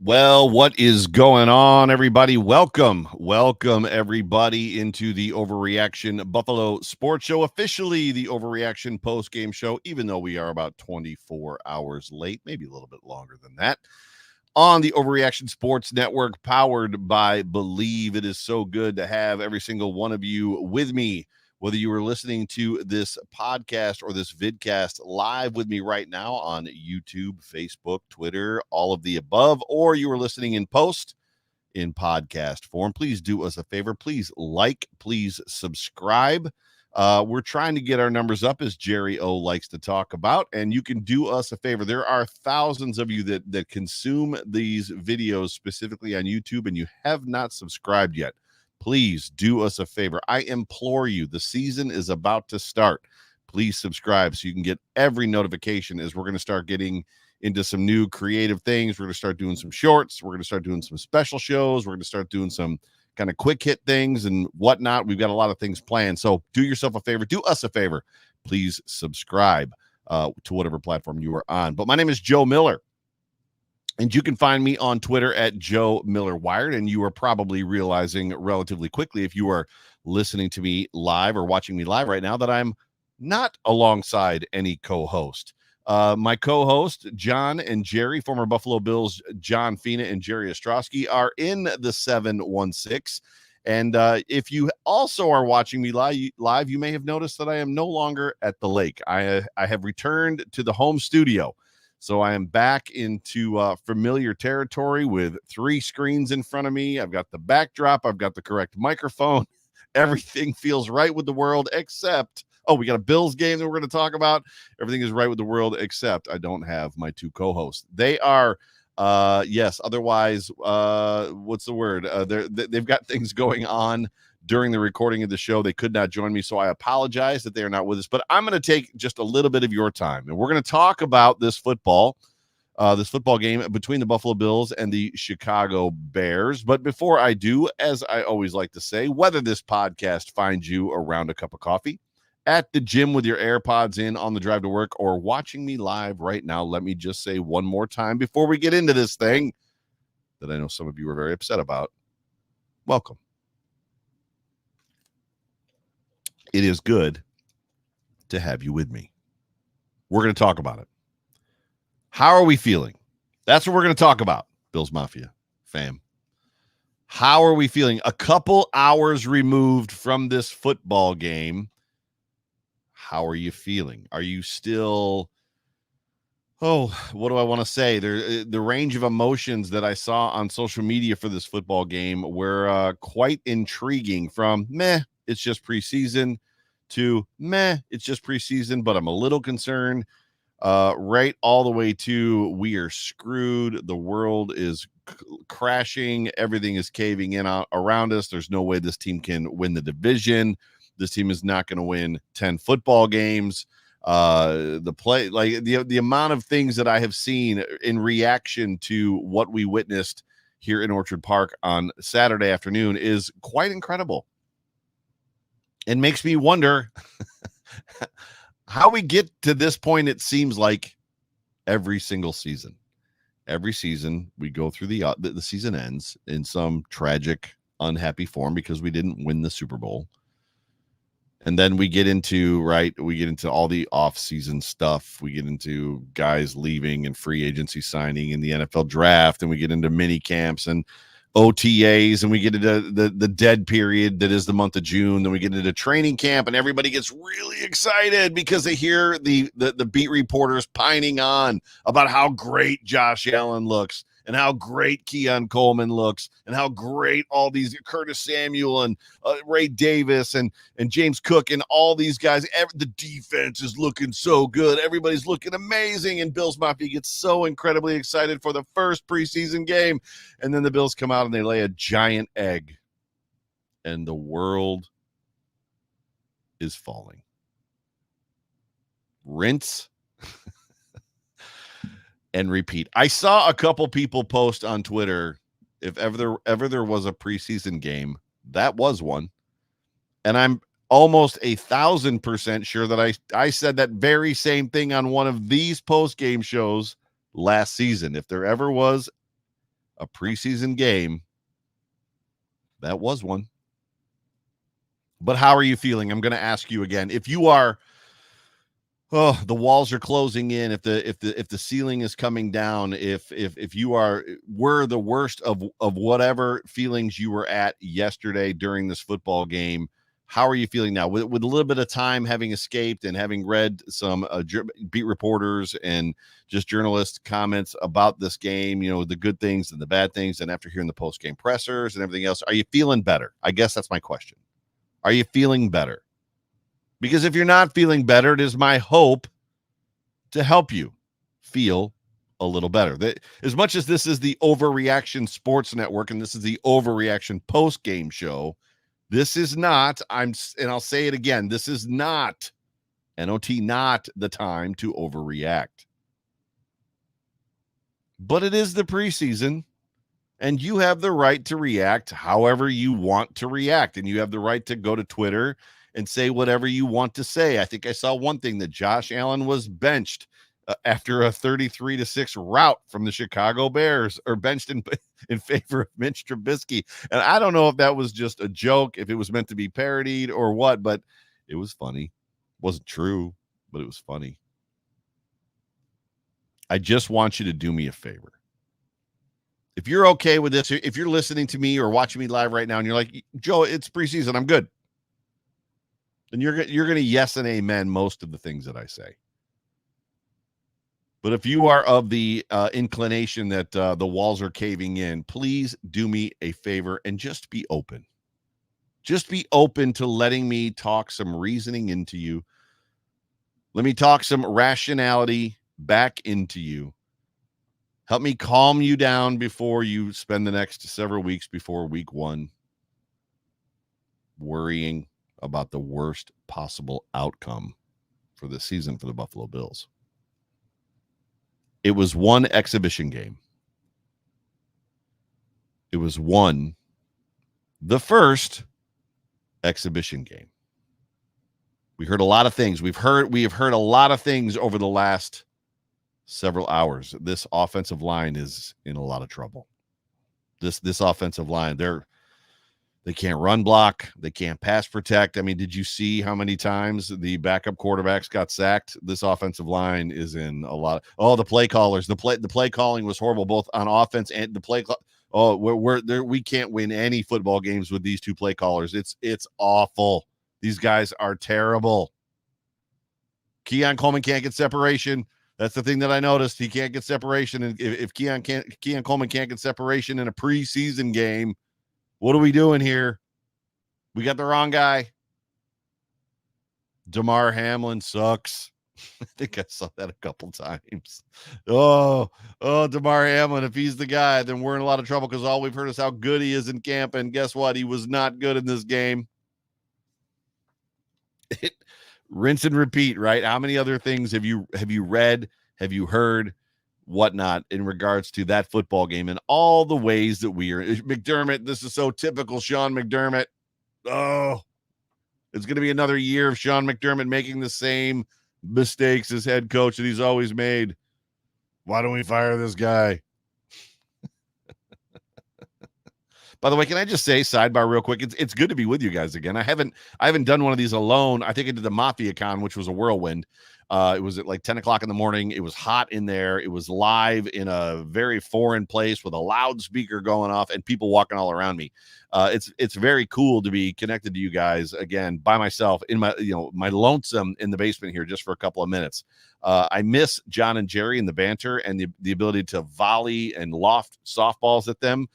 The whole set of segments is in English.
Well, what is going on, everybody? Welcome, everybody, into the Overreaction Buffalo Sports Show, officially the Overreaction Postgame Show, even though we are about 24 hours late, maybe a little bit longer than that, on the Overreaction Sports Network, powered by Believe. It is so good to have every single one of you with me, whether you are listening to this podcast or this vidcast live with me right now on YouTube, Facebook, Twitter, all of the above, or you are listening in post in podcast form. Please do us a favor. Please like, please subscribe. We're trying to get our numbers up, as Jerry O likes to talk about, and you can do us a favor. There are thousands of you that consume these videos specifically on YouTube, and you have not subscribed yet. Please do us a favor. I implore you. The season is about to start. Please subscribe so you can get every notification as we're going to start getting into some new creative things. We're going to start doing some shorts. We're going to start doing some special shows. We're going to start doing some kind of quick hit things and whatnot. We've got a lot of things planned. So do yourself a favor. Do us a favor. Please subscribe to whatever platform you are on. But my name is Joe Miller. And you can find me on Twitter at Joe Miller Wired. And you are probably realizing relatively quickly, if you are listening to me live or watching me live right now, that I'm not alongside any co-host. My co-host, John and Jerry, former Buffalo Bills, John Fina and Jerry Ostrowski, are in the 716. And if you also are watching me live, you may have noticed that I am no longer at the lake. I have returned to the home studio. So I am back into familiar territory with 3 screens in front of me. I've got the backdrop. I've got the correct microphone. Everything feels right with the world except, we got a Bills game that we're going to talk about. Everything is right with the world except I don't have my 2 co-hosts. They are, otherwise, what's the word? They've got things going on during the recording of the show. They could not join me, so I apologize that they are not with us. But I'm going to take just a little bit of your time, and we're going to talk about this football game between the Buffalo Bills and the Chicago Bears. But before I do, as I always like to say, whether this podcast finds you around a cup of coffee, at the gym with your AirPods in on the drive to work, or watching me live right now, let me just say one more time before we get into this thing that I know some of you are very upset about. Welcome. It is good to have you with me. We're going to talk about it. How are we feeling? That's what we're going to talk about, Bills Mafia fam. How are we feeling? A couple hours removed from this football game. How are you feeling? Are you still, what do I want to say? The range of emotions that I saw on social media for this football game were quite intriguing, from meh, it's just preseason, to meh, it's just preseason, but I'm a little concerned, right all the way to we are screwed. The world is crashing. Everything is caving in around us. There's no way this team can win the division. This team is not going to win 10 football games. The amount of things that I have seen in reaction to what we witnessed here in Orchard Park on Saturday afternoon is quite incredible. It makes me wonder how we get to this point. It seems like every single season. Every season we go through the season ends in some tragic, unhappy form because we didn't win the Super Bowl. And then we get into all the off-season stuff. We get into guys leaving and free agency signing in the NFL draft, and we get into mini camps and OTAs, and we get into the dead period that is the month of June. Then we get into training camp, and everybody gets really excited because they hear the beat reporters pining on about how great Josh Allen looks, and how great Keon Coleman looks, and how great all these Curtis Samuel and Ray Davis and James Cook and all these guys. The defense is looking so good. Everybody's looking amazing, and Bills Mafia gets so incredibly excited for the first preseason game. And then the Bills come out and they lay a giant egg, and the world is falling. Rinse and repeat. I saw a couple people post on Twitter, if ever there was a preseason game, that was one. And I'm almost 1,000% sure that I said that very same thing on one of these post-game shows last season. If there ever was a preseason game. That was one. But how are you feeling? I'm going to ask you again. If you are, the walls are closing in, if the ceiling is coming down, if you were the worst of whatever feelings you were at yesterday during this football game, how are you feeling now? With a little bit of time having escaped and having read some beat reporters and just journalist comments about this game, the good things and the bad things, and after hearing the post-game pressers and everything else, are you feeling better? I guess that's my question. Are you feeling better? Because if you're not feeling better, it is my hope to help you feel a little better. As much as this is the Overreaction Sports Network and this is the Overreaction Postgame Show, this is not, and I'll say it again, this is not, not the time to overreact. But it is the preseason, and you have the right to react however you want to react. And you have the right to go to Twitter and say whatever you want to say. I think I saw one thing that Josh Allen was benched after a 33-6 rout from the Chicago Bears, or benched in favor of Mitch Trubisky. And I don't know if that was just a joke, if it was meant to be parodied or what, but it was funny. It wasn't true, but it was funny. I just want you to do me a favor. If you're okay with this, if you're listening to me or watching me live right now and you're like, Joe, it's preseason, I'm good, then you're going to yes and amen most of the things that I say. But if you are of the inclination that the walls are caving in, please do me a favor and just be open. Just be open to letting me talk some reasoning into you. Let me talk some rationality back into you. Help me calm you down before you spend the next several weeks before week one worrying about the worst possible outcome for the season for the Buffalo Bills. It was one exhibition game. It was the first exhibition game. We heard a lot of things. We have heard a lot of things over the last several hours. This offensive line is in a lot of trouble. This offensive line, they can't run block, they can't pass protect. I mean, did you see how many times the backup quarterbacks got sacked? This offensive line is in a lot of, the play callers, the play calling was horrible, both on offense and the play. We can't win any football games with these two play callers. It's awful. These guys are terrible. Keon Coleman can't get separation. That's the thing that I noticed. He can't get separation. And if Keon Coleman can't get separation in a preseason game, what are we doing here? We got the wrong guy. Damar Hamlin sucks. I think I saw that a couple times. Oh, Damar Hamlin, if he's the guy, then we're in a lot of trouble because all we've heard is how good he is in camp. And guess what? He was not good in this game. Rinse and repeat, right? How many other things have you read, have you heard, whatnot, in regards to that football game and all the ways that we are? McDermott, this is so typical Sean McDermott. Oh, it's going to be another year of Sean McDermott making the same mistakes as head coach that he's always made. Why don't we fire this guy? By the way, can I just say, sidebar real quick, it's good to be with you guys again. I haven't done one of these alone. I think I did the Mafia con, which was a whirlwind. It was at like 10 o'clock in the morning. It was hot in there. It was live in a very foreign place with a loudspeaker going off and people walking all around me. It's very cool to be connected to you guys again by myself in my lonesome in the basement here just for a couple of minutes. I miss John and Jerry and the banter and the ability to volley and loft softballs at them.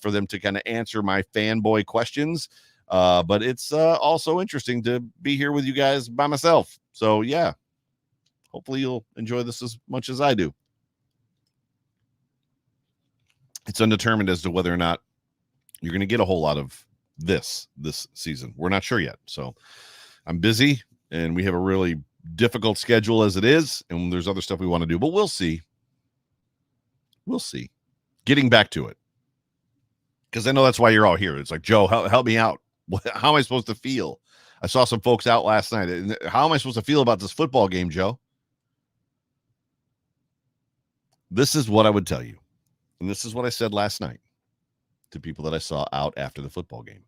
For them to kind of answer my fanboy questions. But it's also interesting to be here with you guys by myself. So, yeah, hopefully you'll enjoy this as much as I do. It's undetermined as to whether or not you're going to get a whole lot of this season. We're not sure yet. So I'm busy, and we have a really difficult schedule as it is, and there's other stuff we want to do. But we'll see. We'll see. Getting back to it. Because I know that's why you're all here. It's like, Joe, help me out. How am I supposed to feel? I saw some folks out last night. How am I supposed to feel about this football game, Joe? This is what I would tell you. And this is what I said last night to people that I saw out after the football game.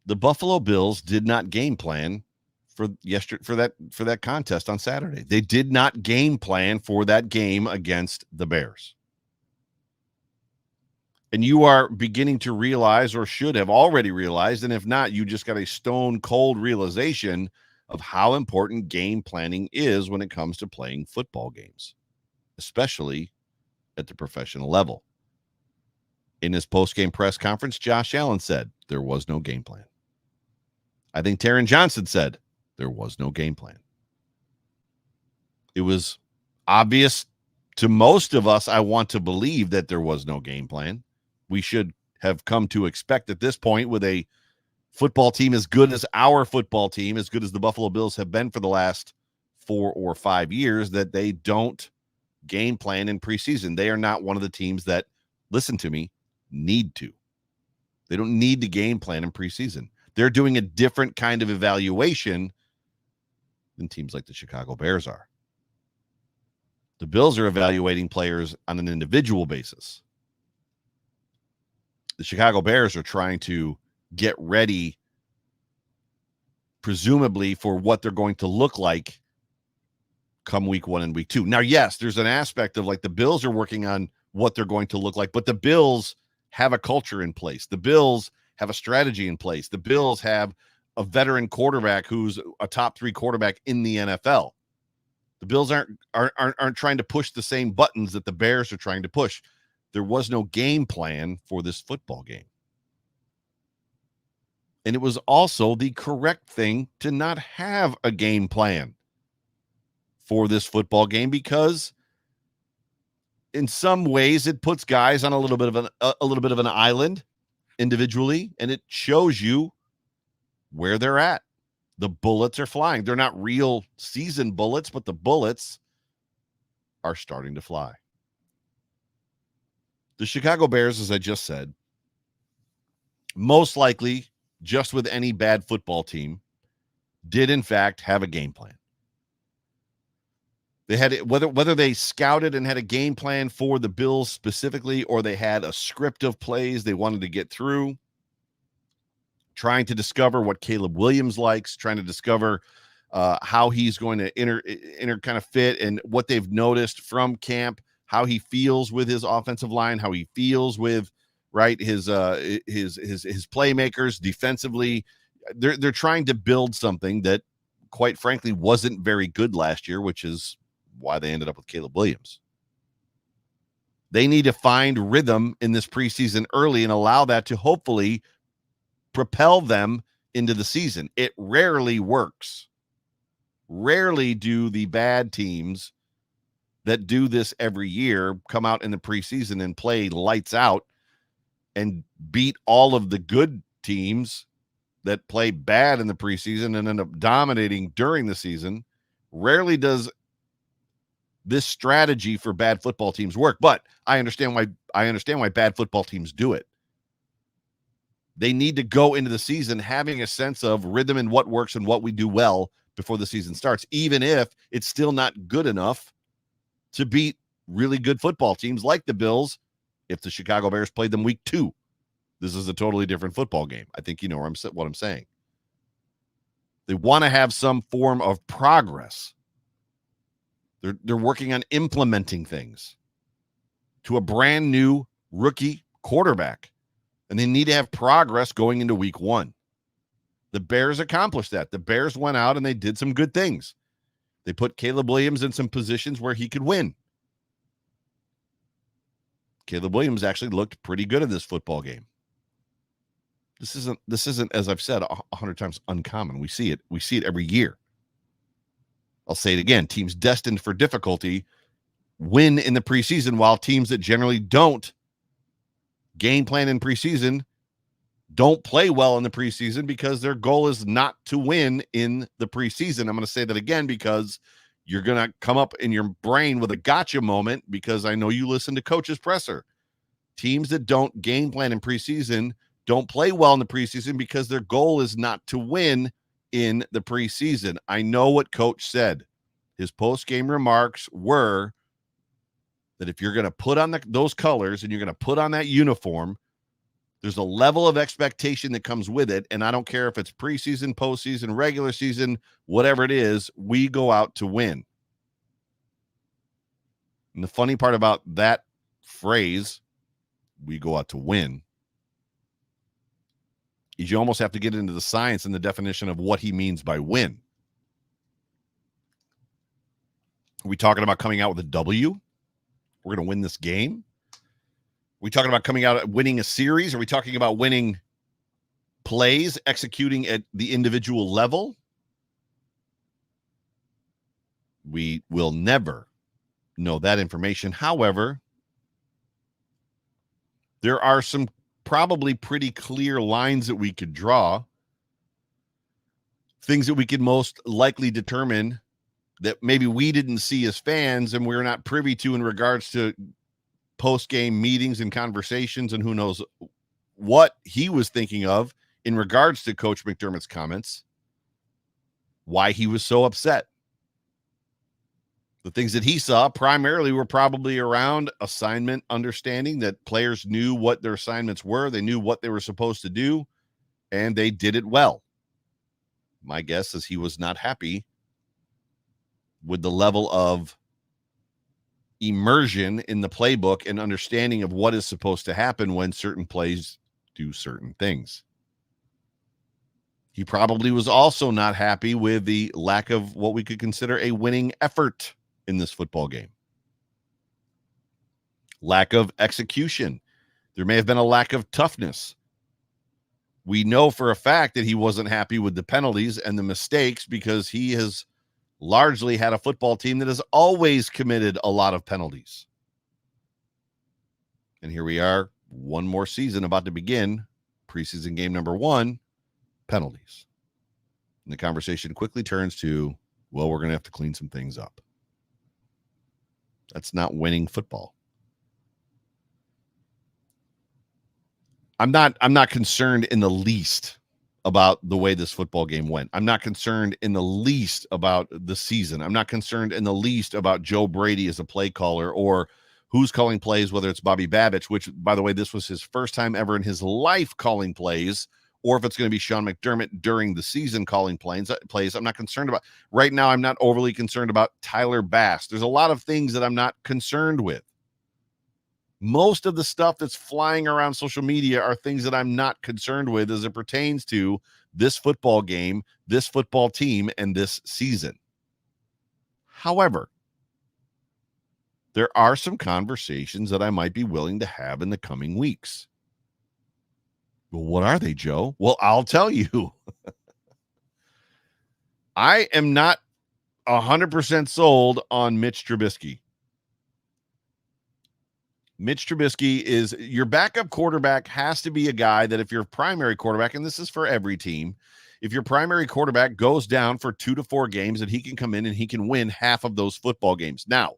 The Buffalo Bills did not game plan for that contest on Saturday. They did not game plan for that game against the Bears. And you are beginning to realize, or should have already realized, and if not, you just got a stone cold realization of how important game planning is when it comes to playing football games, especially at the professional level. In his post-game press conference, Josh Allen said there was no game plan. I think Taron Johnson said there was no game plan. It was obvious to most of us, I want to believe, that there was no game plan. We should have come to expect at this point, with a football team as good as our football team, as good as the Buffalo Bills have been for the last 4 or 5 years, that they don't game plan in preseason. They are not one of the teams that, listen to me, need to. They don't need to game plan in preseason. They're doing a different kind of evaluation than teams like the Chicago Bears are. The Bills are evaluating players on an individual basis. The Chicago Bears are trying to get ready, presumably, for what they're going to look like come week 1 and week 2. Now, yes, there's an aspect of, like, the Bills are working on what they're going to look like, but the Bills have a culture in place. The Bills have a strategy in place. The Bills have a veteran quarterback who's a top 3 quarterback in the NFL. The Bills aren't trying to push the same buttons that the Bears are trying to push. There was no game plan for this football game. And it was also the correct thing to not have a game plan for this football game, because in some ways it puts guys on a little bit of an island individually, and it shows you where they're at. The bullets are flying. They're not real season bullets, but the bullets are starting to fly. The Chicago Bears, as I just said, most likely, just with any bad football team, did in fact have a game plan. They had, whether they scouted and had a game plan for the Bills specifically, or they had a script of plays they wanted to get through, trying to discover what Caleb Williams likes, trying to discover how he's going to inter kind of fit, and what they've noticed from camp, how he feels with his offensive line, how he feels with his playmakers defensively. They're trying to build something that, quite frankly, wasn't very good last year, which is why they ended up with Caleb Williams. They need to find rhythm in this preseason early and allow that to hopefully propel them into the season. It rarely works. Rarely do the bad teams that do this every year come out in the preseason and play lights out and beat all of the good teams that play bad in the preseason and end up dominating during the season. Rarely does this strategy for bad football teams work, but I understand why bad football teams do it. They need to go into the season having a sense of rhythm and what works and what we do well before the season starts, even if it's still not good enough to beat really good football teams like the Bills. If the Chicago Bears played them week 2, this is a totally different football game. I think you know what I'm saying. They want to have some form of progress. They're working on implementing things to a brand new rookie quarterback, and they need to have progress going into week 1. The Bears accomplished that. The Bears went out and they did some good things. They put Caleb Williams in some positions where he could win. Caleb Williams actually looked pretty good in this football game. This isn't, as I've said 100 times, uncommon. We see it every year. I'll say it again. Teams destined for difficulty win in the preseason, while teams that generally don't game plan in preseason don't play well in the preseason because their goal is not to win in the preseason. I'm going to say that again because you're going to come up in your brain with a gotcha moment, because I know you listen to Coach's Presser. Teams that don't game plan in preseason don't play well in the preseason because their goal is not to win in the preseason. I know what Coach said. His post-game remarks were, that if you're going to put on those colors and you're going to put on that uniform, there's a level of expectation that comes with it. And I don't care if it's preseason, postseason, regular season, whatever it is, we go out to win. And the funny part about that phrase, we go out to win, is you almost have to get into the science and the definition of what he means by win. Are we talking about coming out with a W? We're going to win this game? Are we talking about coming out winning a series? Are we talking about winning plays, executing at the individual level? We will never know that information. However, there are some probably pretty clear lines that we could draw, things that we could most likely determine that maybe we didn't see as fans and we're not privy to in regards to post-game meetings and conversations, and who knows what he was thinking of in regards to Coach McDermott's comments, why he was so upset. The things that he saw primarily were probably around assignment understanding, that players knew what their assignments were. They knew what they were supposed to do, and they did it well. My guess is he was not happy with the level of immersion in the playbook and understanding of what is supposed to happen when certain plays do certain things. He probably was also not happy with the lack of what we could consider a winning effort in this football game. Lack of execution. There may have been a lack of toughness. We know for a fact that he wasn't happy with the penalties and the mistakes because he has largely had a football team that has always committed a lot of penalties. And here we are, one more season about to begin, preseason game number 1, penalties. And the conversation quickly turns to, well, we're going to have to clean some things up. That's not winning football. I'm not concerned in the least about the way this football game went. I'm not concerned in the least about the season. I'm not concerned in the least about Joe Brady as a play caller or who's calling plays, whether it's Bobby Babich, which, by the way, this was his first time ever in his life calling plays, or if it's going to be Sean McDermott during the season calling plays. I'm not concerned about. Right now, I'm not overly concerned about Tyler Bass. There's a lot of things that I'm not concerned with. Most of the stuff that's flying around social media are things that I'm not concerned with as it pertains to this football game, this football team, and this season. However, there are some conversations that I might be willing to have in the coming weeks. Well, what are they, Joe? Well, I'll tell you. I am not 100% sold on Mitch Trubisky. Mitch Trubisky is your backup quarterback. Has to be a guy that if your primary quarterback, and this is for every team, if your primary quarterback goes down for 2 to 4 games, that he can come in and he can win half of those football games. Now,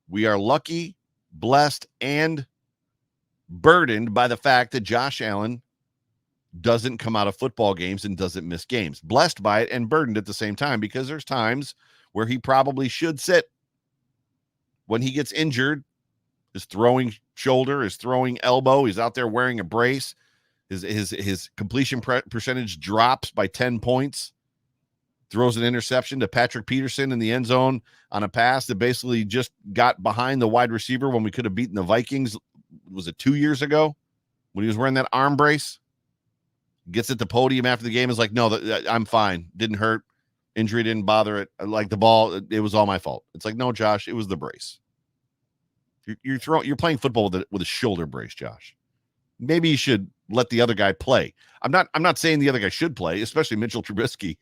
we are lucky, blessed, and burdened by the fact that Josh Allen doesn't come out of football games and doesn't miss games. Blessed by it and burdened at the same time, because there's times where he probably should sit. When he gets injured, his throwing shoulder, his throwing elbow, he's out there wearing a brace. His completion percentage drops by 10 points. Throws an interception to Patrick Peterson in the end zone on a pass that basically just got behind the wide receiver when we could have beaten the Vikings. Was it 2 years ago when he was wearing that arm brace? Gets at the podium after the game, is like, no, I'm fine. Didn't hurt. Injury didn't bother it. Like the ball, it was all my fault. It's like, no, Josh, it was the brace. You're playing football with a shoulder brace, Josh. Maybe you should let the other guy play. I'm not saying the other guy should play, especially Mitchell Trubisky.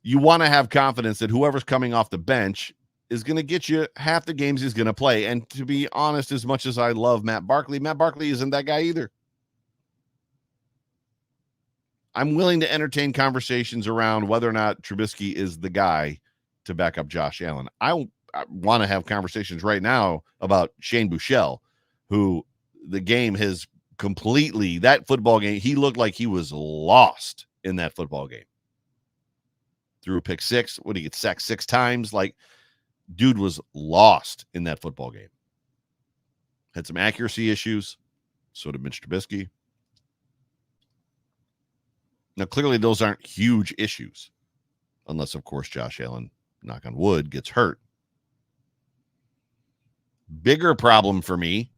You want to have confidence that whoever's coming off the bench is going to get you half the games he's going to play. And to be honest, as much as I love Matt Barkley isn't that guy either. I'm willing to entertain conversations around whether or not Trubisky is the guy to back up Josh Allen. I want to have conversations right now about Shane Buechele, who the game has completely, that football game, he looked like he was lost in that football game. Threw a pick 6. What did he get sacked 6 times? Like, Dude was lost in that football game. Had some accuracy issues. So did Mitch Trubisky. Now, clearly those aren't huge issues. Unless, of course, Josh Allen, knock on wood, gets hurt. Bigger problem for me,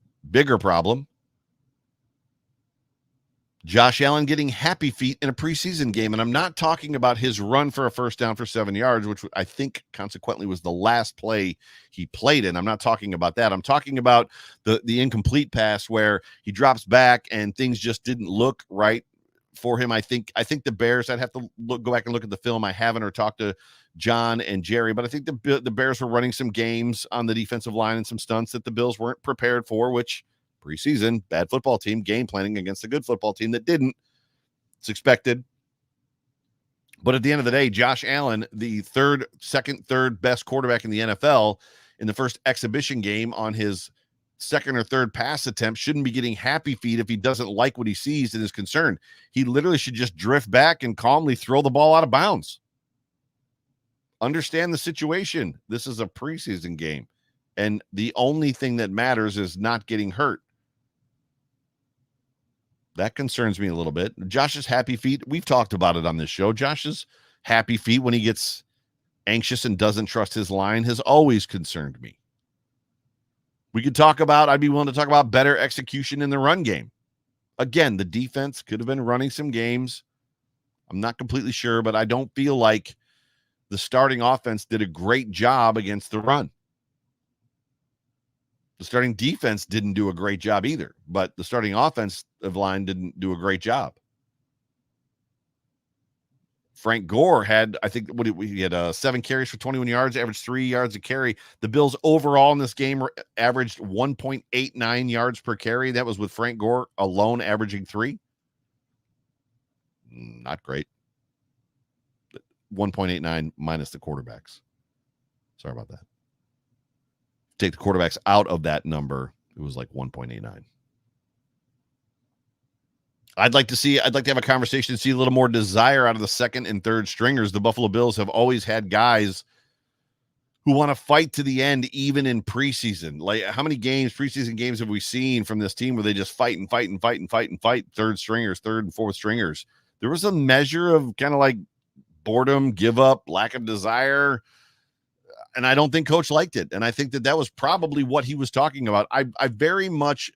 Josh Allen getting happy feet in a preseason game. And I'm not talking about his run for a first down for 7 yards, which I think consequently was the last play he played in. I'm not talking about that. I'm talking about the incomplete pass where he drops back and things just didn't look right for him. I think the Bears, I'd have to go back and look at the film. I haven't, or talk to John and Jerry, but I think the Bears were running some games on the defensive line and some stunts that the Bills weren't prepared for, which preseason, bad football team, game planning against a good football team that didn't. It's expected. But at the end of the day, Josh Allen, the third best quarterback in the NFL, in the first exhibition game on his second or third pass attempt, shouldn't be getting happy feet if he doesn't like what he sees and is concerned. He literally should just drift back and calmly throw the ball out of bounds. Understand the situation. This is a preseason game, and the only thing that matters is not getting hurt. That concerns me a little bit. Josh's happy feet, we've talked about it on this show. Josh's happy feet when he gets anxious and doesn't trust his line has always concerned me. I'd be willing to talk about better execution in the run game. Again, the defense could have been running some games. I'm not completely sure, but I don't feel like the starting offense did a great job against the run. The starting defense didn't do a great job either, but the starting offensive line didn't do a great job. Frank Gore had, I think, he had 7 carries for 21 yards, averaged 3 yards a carry. The Bills overall in this game averaged 1.89 yards per carry. That was with Frank Gore alone averaging 3. Not great. 1.89 minus the quarterbacks. Sorry about that. Take the quarterbacks out of that number, it was like 1.89. I'd like to have a conversation and see a little more desire out of the second and third stringers. The Buffalo Bills have always had guys who want to fight to the end, even in preseason. Like, how many preseason games have we seen from this team where they just fight and fight and fight and fight and fight? Third and fourth stringers. There was a measure of kind of like boredom, give up, lack of desire. And I don't think Coach liked it. And I think that was probably what he was talking about. I very much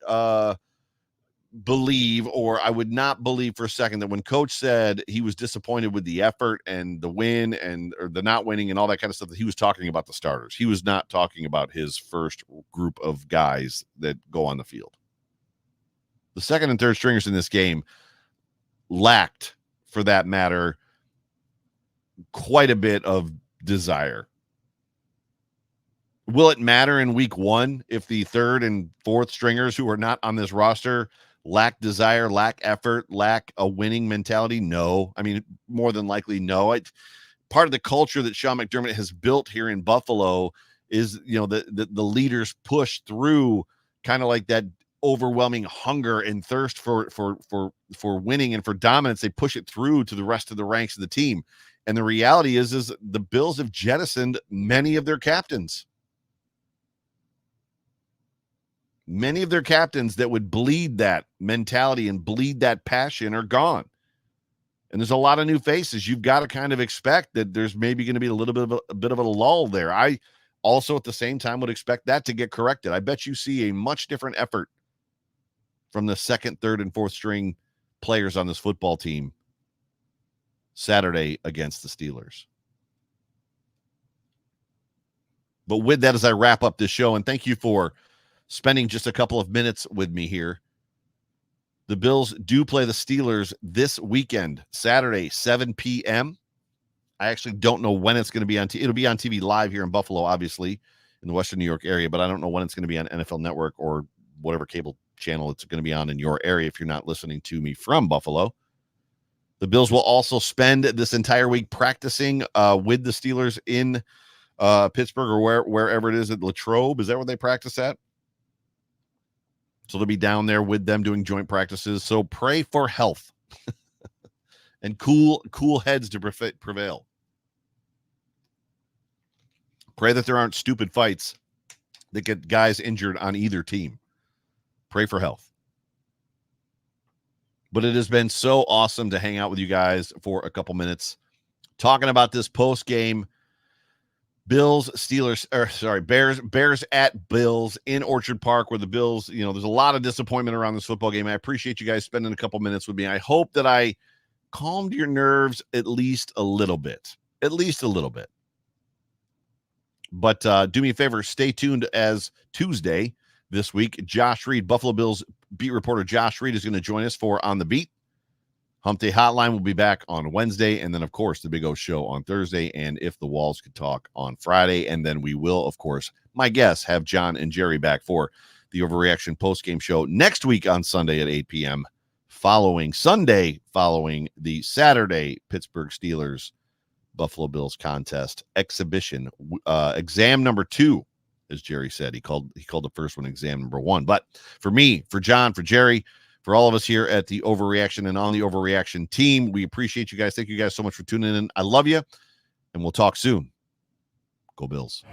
believe, or I would not believe for a second, that when Coach said he was disappointed with the effort and the win or the not winning and all that kind of stuff, that he was talking about the starters. He was not talking about his first group of guys that go on the field. The second and third stringers in this game lacked, for that matter, quite a bit of desire. Will it matter in week 1 if the third and fourth stringers who are not on this roster lack desire, lack effort, lack a winning mentality? No. I mean, more than likely, no. Part of the culture that Sean McDermott has built here in Buffalo is, the leaders push through kind of like that overwhelming hunger and thirst for winning and for dominance. They push it through to the rest of the ranks of the team. And the reality is the Bills have jettisoned many of their captains. Many of their captains that would bleed that mentality and bleed that passion are gone. And there's a lot of new faces. You've got to kind of expect that there's maybe going to be a little bit of a lull there. I also at the same time would expect that to get corrected. I bet you see a much different effort from the second, third, and fourth string players on this football team Saturday against the Steelers. But with that, as I wrap up this show, and thank you for spending just a couple of minutes with me here. The Bills do play the Steelers this weekend, Saturday, 7 p.m. I actually don't know when it's going to be on TV. It'll be on TV live here in Buffalo, obviously, in the Western New York area, but I don't know when it's going to be on NFL Network or whatever cable channel it's going to be on in your area if you're not listening to me from Buffalo. The Bills will also spend this entire week practicing with the Steelers in Pittsburgh or wherever it is at Latrobe. Is that where they practice at? So they'll be down there with them doing joint practices. So pray for health and cool heads to prevail. Pray that there aren't stupid fights that get guys injured on either team. Pray for health. But it has been so awesome to hang out with you guys for a couple minutes talking about this post-game Bears at Bills in Orchard Park, where the Bills, there's a lot of disappointment around this football game. I appreciate you guys spending a couple minutes with me. I hope that I calmed your nerves at least a little bit. But do me a favor, stay tuned as Tuesday this week. Josh Reed, Buffalo Bills beat reporter Josh Reed, is going to join us for On the Beat. Hump Day Hotline will be back on Wednesday, and then, of course, the Big O Show on Thursday, and If the Walls Could Talk on Friday. And then we will, of course, my guess, have John and Jerry back for the Overreaction Postgame Show next week on Sunday at 8 p.m., following the Saturday Pittsburgh Steelers Buffalo Bills contest exhibition, exam number 2, as Jerry said. He called the first one exam number 1. But for me, for John, for Jerry, for all of us here at the Overreaction and on the Overreaction team, we appreciate you guys. Thank you guys so much for tuning in. I love you, and we'll talk soon. Go Bills.